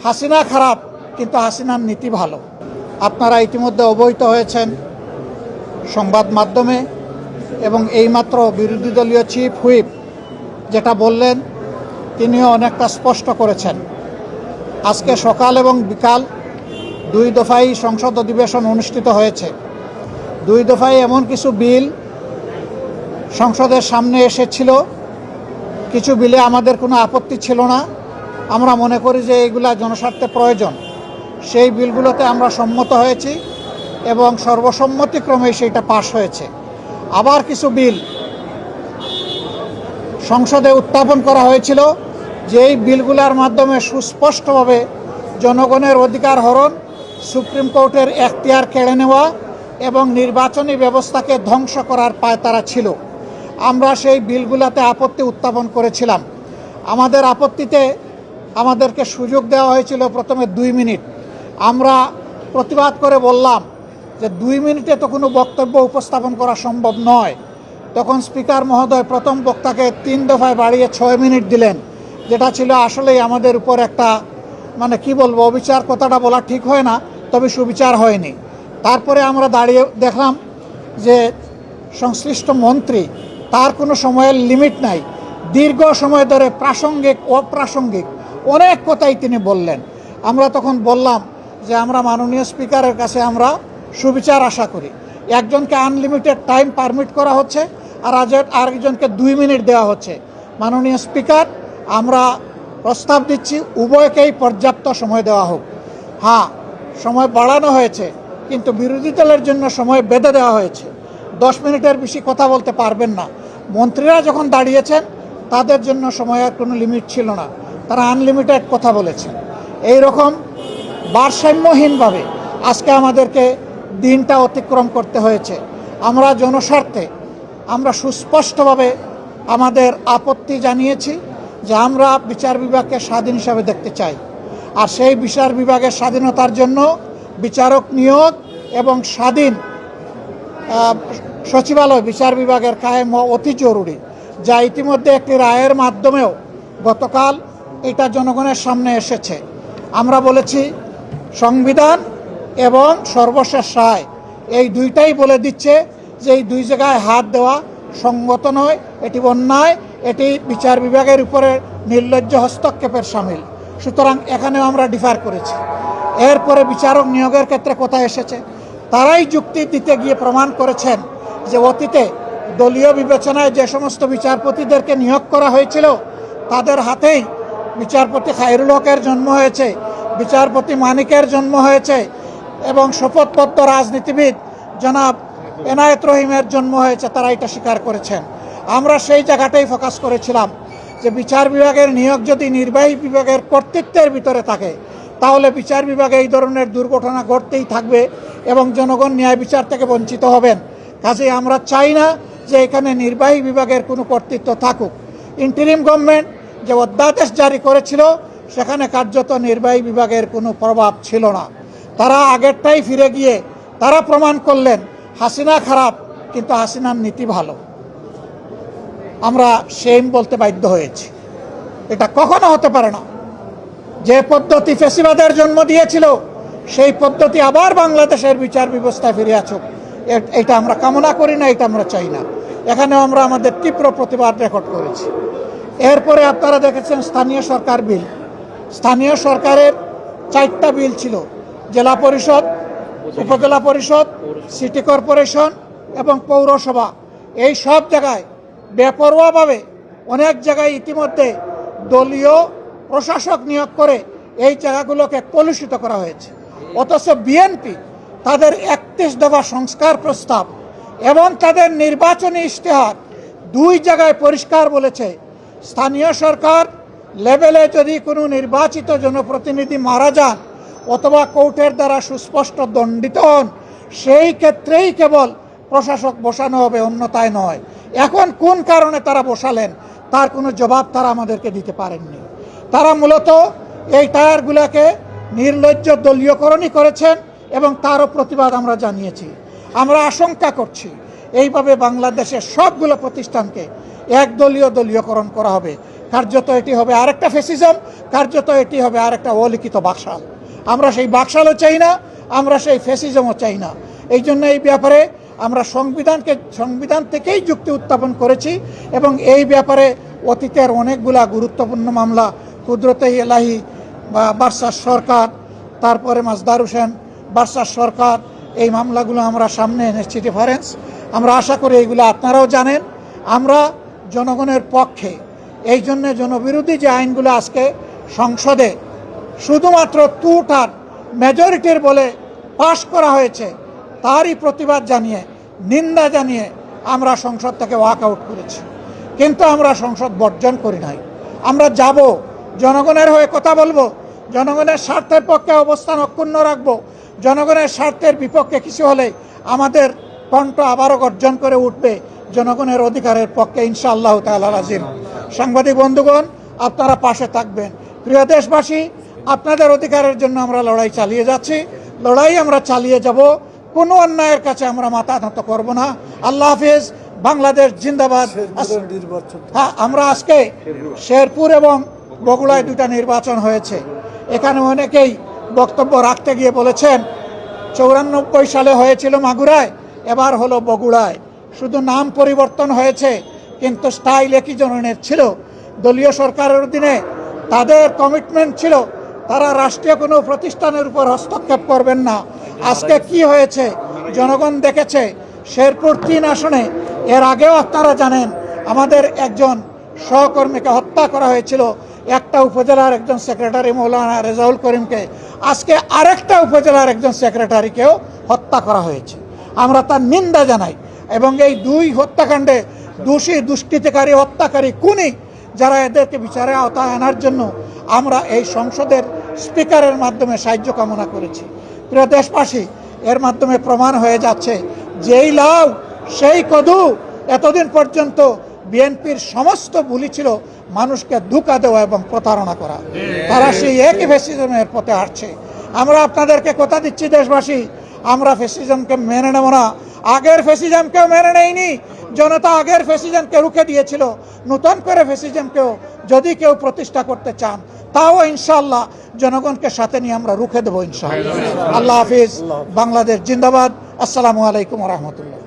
হাসিনা খারাপ কিন্তু হাসিনার নীতি ভালো। আপনারা ইতিমধ্যে অবহিত হয়েছেন সংবাদ মাধ্যমে, এবং এইমাত্র বিরোধী দলীয় চিফ হুইপ যেটা বললেন তিনিও অনেকটা স্পষ্ট করেছেন। আজকে সকাল এবং বিকাল দুই দফায় সংসদ অধিবেশন অনুষ্ঠিত হয়েছে। দুই দফায় এমন কিছু বিল সংসদের সামনে এসেছিল, কিছু বিলে আমাদের কোনো আপত্তি ছিল না। আমরা মনে করি যে এইগুলা জনস্বার্থে প্রয়োজন। সেই বিলগুলোতে আমরা সম্মত হয়েছি এবং সর্বসম্মতিক্রমে সেইটা পাশ হয়েছে। আবার কিছু বিল সংসদে উত্থাপন করা হয়েছিল, যে এই বিলগুলোর মাধ্যমে সুস্পষ্টভাবে জনগণের অধিকার হরণ, সুপ্রিম কোর্টের এখতিয়ার কেড়ে নেওয়া এবং নির্বাচনী ব্যবস্থাকে ধ্বংস করার পায়তারা ছিল। আমরা সেই বিলগুলোতে আপত্তি উত্থাপন করেছিলাম। আমাদের আপত্তিতে আমাদেরকে সুযোগ দেওয়া হয়েছিল প্রথমে 2 মিনিট। আমরা প্রতিবাদ করে বললাম যে 2 মিনিটে তো কোনো বক্তব্য উপস্থাপন করা সম্ভব নয়। তখন স্পিকার মহোদয় প্রথম বক্তাকে 3 দফায় বাড়িয়ে 6 মিনিট দিলেন, যেটা ছিল আসলেই আমাদের উপর একটা কি বলবো, অবিচার কথাটা বলা ঠিক হয় না, তবে সুবিচার হয়নি। তারপরে আমরা দাঁড়িয়ে দেখলাম যে সংশ্লিষ্ট মন্ত্রী, তার কোনো সময়ের লিমিট নাই, দীর্ঘ সময় ধরে প্রাসঙ্গিক অপ্রাসঙ্গিক অনেক কথাই তিনি বললেন। আমরা তখন বললাম যে আমরা মাননীয় স্পিকারের কাছে আমরা সুবিচার আশা করি। একজনকে আনলিমিটেড টাইম পারমিট করা হচ্ছে, আর আরেকজনকে 2 মিনিট দেওয়া হচ্ছে। মাননীয় স্পিকার, আমরা প্রস্তাব দিচ্ছি উভয়কেই পর্যাপ্ত সময় দেওয়া হোক। হ্যাঁ, সময় বাড়ানো হয়েছে, কিন্তু বিরোধী দলের জন্য সময় বেঁধে দেওয়া হয়েছে। 10 মিনিটের বেশি কথা বলতে পারবেন না। মন্ত্রীরা যখন দাঁড়িয়েছেন তাদের জন্য সময়ের কোনো লিমিট ছিল না, তারা আনলিমিটেড কথা বলেছেন। এই রকম ভারসাম্যহীনভাবে আজকে আমাদেরকে দিনটা অতিক্রম করতে হয়েছে। আমরা জনস্বার্থে আমরা সুস্পষ্টভাবে আমাদের আপত্তি জানিয়েছি যে আমরা বিচার বিভাগকে স্বাধীন হিসাবে দেখতে চাই, আর সেই বিচার বিভাগের স্বাধীনতার জন্য বিচারক নিয়োগ এবং স্বাধীন সচিবালয় বিচার বিভাগের কায়েম অতি জরুরি, যা ইতিমধ্যে একটি রায়ের মাধ্যমেও গতকাল এটা জনগণের সামনে এসেছে। আমরা বলেছি সংবিধান এবং সর্বশেষ রায় এই দুইটাই বলে দিচ্ছে যে এই দুই জায়গায় হাত দেওয়া সঙ্গত নয়, এটি অন্যায়, এটি বিচার বিভাগের উপরে নির্লজ্জ হস্তক্ষেপের সামিল। সুতরাং এখানেও আমরা ডিফার করেছি। এরপরে বিচারক নিয়োগের ক্ষেত্রে কথা এসেছে, তারাই যুক্তি দিতে গিয়ে প্রমাণ করেছেন যে অতীতে দলীয় বিবেচনায় যে সমস্ত বিচারপতিদেরকে নিয়োগ করা হয়েছিল তাদের হাতেই বিচারপতি খায়রুল হকের জন্ম হয়েছে, বিচারপতি মানিকের জন্ম হয়েছে এবং শপথবদ্ধ রাজনীতিবিদ জনাব এনায়েত রহিমের জন্ম হয়েছে। তারা এটা স্বীকার করেছেন। আমরা সেই জায়গাটাই ফোকাস করেছিলাম যে বিচার বিভাগের নিয়োগ যদি নির্বাহী বিভাগের কর্তৃত্বের ভিতরে থাকে তাহলে বিচার বিভাগে এই ধরনের দুর্ঘটনা ঘটতেই থাকবে এবং জনগণ ন্যায় বিচার থেকে বঞ্চিত হবেন। কাজেই আমরা চাই না যে এখানে নির্বাহী বিভাগের কোনো কর্তৃত্ব থাকুক। ইন্টারিম গভর্নমেন্ট যে অধ্যাদেশ জারি করেছিল সেখানে কার্যত নির্বাহী বিভাগের কোনো প্রভাব ছিল না। তারা আগেরটাই ফিরে গিয়ে তারা প্রমাণ করলেন হাসিনা খারাপ কিন্তু হাসিনার নীতি ভালো। আমরা সেম বলতে বাধ্য হয়েছি। এটা কখনো হতে পারে না। যে পদ্ধতি ফ্যাসিবাদের জন্ম দিয়েছিল সেই পদ্ধতি আবার বাংলাদেশের বিচার ব্যবস্থায় ফিরে আসুক, এটা আমরা কামনা করি না, এটা আমরা চাই না। এখানেও আমরা আমাদের তীব্র প্রতিবাদ রেকর্ড করেছি। এরপরে আপনারা দেখেছেন স্থানীয় সরকার বিল। স্থানীয় সরকারের 4টা বিল ছিল, জেলা পরিষদ, উপজেলা পরিষদ, সিটি কর্পোরেশন এবং পৌরসভা। এই সব জায়গায় বেপরোয়াভাবে অনেক জায়গায় ইতিমধ্যে দলীয় প্রশাসক নিয়োগ করে এই জায়গাগুলোকে কলুষিত করা হয়েছে। অথচ বিএনপি তাদের 31 দফা সংস্কার প্রস্তাব এবং তাদের নির্বাচনী ইশতেহার 2 জায়গায় পরিষ্কার বলেছে স্থানীয় সরকার লেভেলে যদি কোনো নির্বাচিত জনপ্রতিনিধি মারা যান অথবা কোর্টের দ্বারা সুস্পষ্ট দণ্ডিত হন সেই ক্ষেত্রেই কেবল প্রশাসক বসানো হবে, অন্যথায় নয়। এখন কোন কারণে তারা বসালেন তার কোনো জবাব তারা আমাদেরকে দিতে পারেননি। তারা মূলত এই টায়ারগুলোকে নির্লজ্জ দলীয়করণই করেছেন এবং তারও প্রতিবাদ আমরা জানিয়েছি। আমরা আশঙ্কা করছি এইভাবে বাংলাদেশের সবগুলো প্রতিষ্ঠানকে দলীয়করণ করা হবে কার্যত এটি হবে আরেকটা ফ্যাসিজম, কার্যত এটি হবে আরেকটা অলিখিত বাকশাল। আমরা সেই বাকশালও চাই না, আমরা সেই ফ্যাসিজমও চাই না। এই জন্য এই ব্যাপারে আমরা সংবিধান থেকেই যুক্তি উত্থাপন করেছি এবং এই ব্যাপারে অতীতের অনেকগুলা গুরুত্বপূর্ণ মামলা, কুদরতে এলাহি বা বার্সার সরকার, তারপরে মাজদার হোসেন বার্সার সরকার, এই মামলাগুলো আমরা সামনে এনেছি রেফারেন্স। আমরা আশা করি এইগুলো আপনারাও জানেন। আমরা জনগণের পক্ষে, এই জন্য জনবিরোধী যে আইনগুলো আজকে সংসদে শুধুমাত্র টুটার মেজরিটির বলে পাশ করা হয়েছে, তারই প্রতিবাদ জানিয়ে, নিন্দা জানিয়ে আমরা সংসদ থেকে ওয়াক আউট করেছি। কিন্তু আমরা সংসদ বর্জন করি নাই। আমরা যাব, জনগণের হয়ে কথা বলবো, জনগণের স্বার্থের পক্ষে অবস্থান অক্ষুণ্ণ রাখবো। জনগণের স্বার্থের বিপক্ষে কিছু হলে আমাদের কণ্ঠ আবারও গর্জন করে উঠবে জনগণের অধিকারের পক্ষে ইনশাআল্লাহ তাআলা রাজিম। সাংবাদিক বন্ধুগণ, আপনারা পাশে থাকবেন। প্রিয় দেশবাসী, আপনাদের অধিকারের জন্য আমরা লড়াই চালিয়ে যাচ্ছি, লড়াই আমরা চালিয়ে যাব। কোনো অন্যায়ের কাছে আমরা মাথা নত করব না। আল্লাহ হাফিজ, বাংলাদেশ জিন্দাবাদ। হ্যাঁ, আমরা আজকে শেরপুর এবং বগুড়ায় দুটা নির্বাচন হয়েছে। এখানে অনেকেই বক্তব্য রাখতে গিয়ে বলেছেন 94 সালে হয়েছিল মাগুরায়, এবার হলো বগুড়ায়। শুধু নাম পরিবর্তন হয়েছে, কিন্তু স্টাইল একই ধরনের ছিল। দলীয় সরকারের অধীনে তাদের কমিটমেন্ট ছিল তারা রাষ্ট্রীয় কোনো প্রতিষ্ঠানের উপর হস্তক্ষেপ করবেন না। আজকে কি হয়েছে জনগণ দেখেছে। শেরপুর 3 আসনে এর আগেও আপনারা জানেন আমাদের একজন সহকর্মীকে হত্যা করা হয়েছিল, একটা উপজেলার একজন সেক্রেটারি মৌলানা রেজাউল করিমকে। আজকে আরেকটা উপজেলার একজন সেক্রেটারিকেও হত্যা করা হয়েছে। আমরা তার নিন্দা জানাই এবং এই 2 হত্যাকাণ্ডে দোষী, দুষ্কৃতিকারী, হত্যাকারী, খুনি যারা, এদেরকে বিচারে আওতায় আনার জন্য আমরা এই সংসদের স্পিকারের মাধ্যমে সাহায্য কামনা করেছি। প্রিয় দেশবাসী, এর মাধ্যমে প্রমাণ হয়ে যাচ্ছে যেই লাউ সেই কদু। এতদিন পর্যন্ত বিএনপির সমস্ত ভুলই ছিল মানুষকে ধোঁকা দেওয়া এবং প্রতারণা করা। তারা সেই একই ফ্যাসিজমের পথে হাঁটছে। আমরা আপনাদেরকে কথা দিচ্ছি দেশবাসী, আমরা ফ্যাসিজমকে মেনে নেব না। আগের ফ্যাসিজমকেও মেনে নেয়নি জনতা, আগের ফ্যাসিজমকে রুখে দিয়েছিল। নতুন করে ফ্যাসিজমকেও যদি কেউ প্রতিষ্ঠা করতে চান, তাও ইনশাআল্লাহ জনগণকে সাথে নিয়ে আমরা রুখে দেবো ইনশাআল্লাহ। আল্লাহ হাফিজ, বাংলাদেশ জিন্দাবাদ। আসসালামু আলাইকুম ওয়া রাহমাতুল্লাহ।